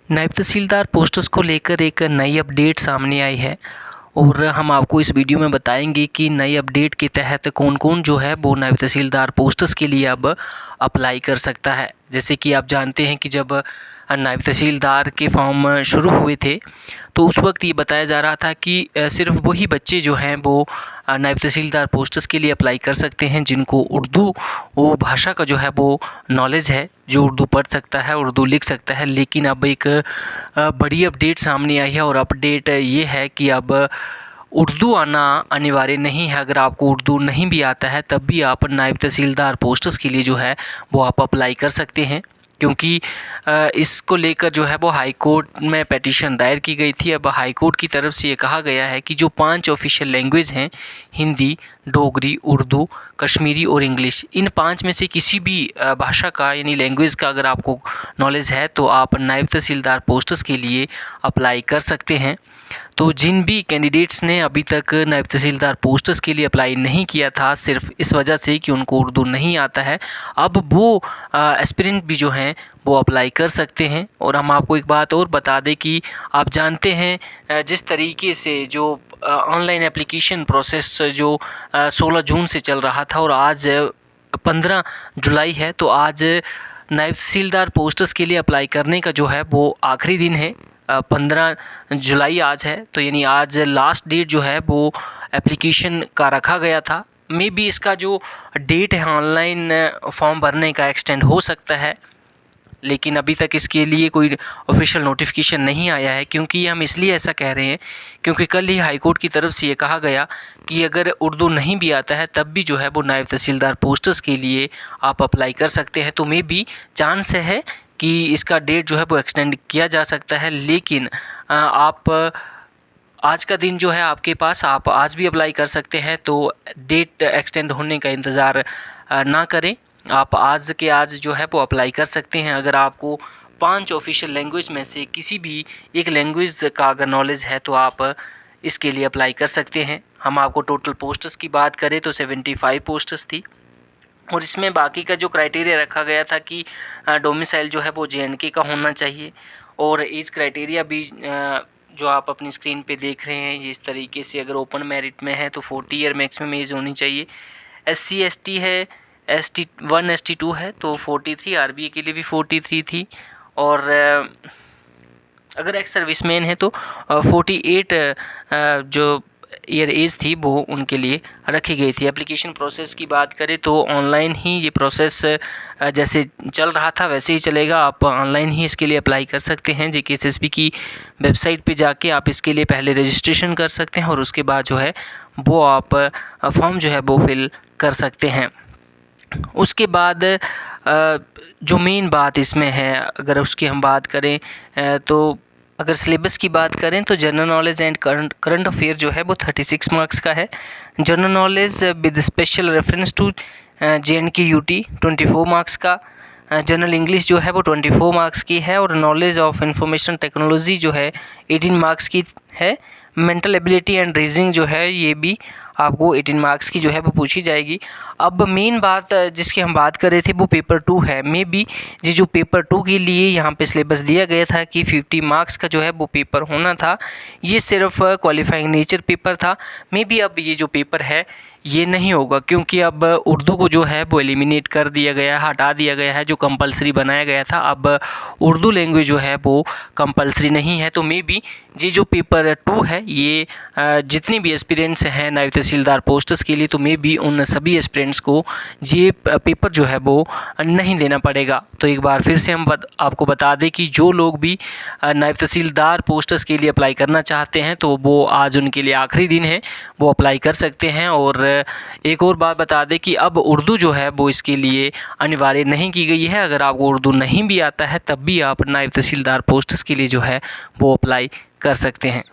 नायब तहसीलदार पोस्ट्स को लेकर एक नई अपडेट सामने आई है और हम आपको इस वीडियो में बताएंगे कि नई अपडेट के तहत कौन कौन जो है वो नायब तहसीलदार पोस्ट्स के लिए अब अप्लाई कर सकता है। जैसे कि आप जानते हैं कि जब नायब तहसीलदार के फॉर्म शुरू हुए थे तो उस वक्त ये बताया जा रहा था कि सिर्फ वही बच्चे जो हैं वो नायब तहसीलदार पोस्ट्स के लिए अप्लाई कर सकते हैं जिनको उर्दू वो भाषा का जो है वो नॉलेज है, जो उर्दू पढ़ सकता है, उर्दू लिख सकता है। लेकिन अब एक बड़ी अपडेट सामने आई है और अपडेट ये है कि अब उर्दू आना अनिवार्य नहीं है। अगर आपको उर्दू नहीं भी आता है तब भी आप नायब तहसीलदार पोस्ट्स के लिए जो है वो आप अप्लाई कर सकते हैं, क्योंकि इसको लेकर जो है वो हाई कोर्ट में पिटीशन दायर की गई थी। अब हाई कोर्ट की तरफ से ये कहा गया है कि जो 5 ऑफिशियल लैंग्वेज हैं, हिंदी, डोगरी, उर्दू, कश्मीरी और इंग्लिश, इन 5 में से किसी भी भाषा का यानी लैंग्वेज का अगर आपको नॉलेज है तो आप नायब तहसीलदार पोस्ट्स के लिए अप्लाई कर सकते हैं। तो जिन भी कैंडिडेट्स ने अभी तक नायब तहसीलदार पोस्ट्स के लिए अप्लाई नहीं किया था सिर्फ इस वजह से कि उनको उर्दू नहीं आता है, अब वो एस्पिरेंट भी जो हैं वो अप्लाई कर सकते हैं। और हम आपको एक बात और बता दें कि आप जानते हैं जिस तरीके से जो ऑनलाइन एप्लीकेशन प्रोसेस जो 16 जून से चल रहा था और आज 15 जुलाई है, तो आज नायब तहसीलदार पोस्ट्स के लिए अप्लाई करने का जो है वो आखिरी दिन है। 15 जुलाई आज है, तो यानी आज लास्ट डेट जो है वो एप्लीकेशन का रखा गया था। मे बी इसका जो डेट है ऑनलाइन फॉर्म भरने का एक्सटेंड हो सकता है, लेकिन अभी तक इसके लिए कोई ऑफिशियल नोटिफिकेशन नहीं आया है। क्योंकि हम इसलिए ऐसा कह रहे हैं क्योंकि कल ही हाई कोर्ट की तरफ से ये कहा गया कि अगर उर्दू नहीं भी आता है तब भी जो है वो नायब तहसीलदार पोस्ट्स के लिए आप अप्लाई कर सकते हैं। तो मे बी चांस है कि इसका डेट जो है वो एक्सटेंड किया जा सकता है। लेकिन आप आज का दिन जो है आपके पास, आप आज भी अप्लाई कर सकते हैं, तो डेट एक्सटेंड होने का इंतज़ार ना करें। आप आज के आज जो है वो अप्लाई कर सकते हैं। अगर आपको 5 ऑफिशियल लैंग्वेज में से किसी भी एक लैंग्वेज का अगर नॉलेज है तो आप इसके लिए अप्लाई कर सकते हैं। हम आपको टोटल पोस्ट्स की बात करें तो 75 पोस्ट्स थी और इसमें बाकी का जो क्राइटेरिया रखा गया था कि डोमिसाइल जो है वो JNK का होना चाहिए और एज क्राइटेरिया भी जो आप अपनी स्क्रीन पे देख रहे हैं इस तरीके से, अगर ओपन मेरिट में है तो 40 ईयर मैक्सिमम एज होनी चाहिए। SC ST है, ST1 ST2 है तो 43, RBA के लिए भी 43 थी और अगर एक्स सर्विसमैन है तो 48 जो ईयर एज थी वो उनके लिए रखी गई थी। एप्लीकेशन प्रोसेस की बात करें तो ऑनलाइन ही ये प्रोसेस जैसे चल रहा था वैसे ही चलेगा। आप ऑनलाइन ही इसके लिए अप्लाई कर सकते हैं। JKSSB की वेबसाइट पे जाके आप इसके लिए पहले रजिस्ट्रेशन कर सकते हैं और उसके बाद जो है वो आप फॉर्म जो है वो फिल कर सकते हैं। उसके बाद जो मेन बात इसमें है, अगर उसकी हम बात करें तो अगर सिलेबस की बात करें तो general knowledge and current affair जो है वो 36 मार्क्स का है। General knowledge with special reference to JNK UT 24 marks का। जनरल इंग्लिश जो है वो 24 मार्क्स की है और नॉलेज ऑफ इंफॉर्मेशन टेक्नोलॉजी जो है 18 मार्क्स की है। मेंटल एबिलिटी एंड रीजनिंग जो है ये भी आपको 18 मार्क्स की जो है वो पूछी जाएगी। अब मेन बात जिसकी हम बात कर रहे थे वो पेपर 2 है। मे बी ये जो पेपर 2 के लिए यहाँ पे सिलेबस दिया गया था कि 50 मार्क्स का जो है वो पेपर होना था, ये सिर्फ क्वालिफाइंग नेचर पेपर था। मे बी अब ये जो पेपर है ये नहीं होगा, क्योंकि अब उर्दू को जो है वो एलिमिनेट कर दिया गया है, हटा दिया गया है, जो कंपलसरी बनाया गया था। अब उर्दू लैंग्वेज जो है वो कंपलसरी नहीं है। तो मे बी ये जो पेपर 2 है ये जितने भी एस्पिरेंट्स हैं नायब तहसीलदार पोस्ट्स के लिए, तो मे बी उन सभी एस्पिरेंट्स को ये पेपर जो है वो नहीं देना पड़ेगा। तो एक बार फिर से हम आपको बता दें कि जो लोग भी नायब तहसीलदार पोस्ट्स के लिए अप्लाई करना चाहते हैं तो वो आज उनके लिए आखिरी दिन है, वो अप्लाई कर सकते हैं। और एक और बात बता दें कि अब उर्दू जो है वो इसके लिए अनिवार्य नहीं की गई है। अगर आपको उर्दू नहीं भी आता है तब भी आप नायब तहसीलदार पोस्ट्स के लिए जो है वो अप्लाई कर सकते हैं।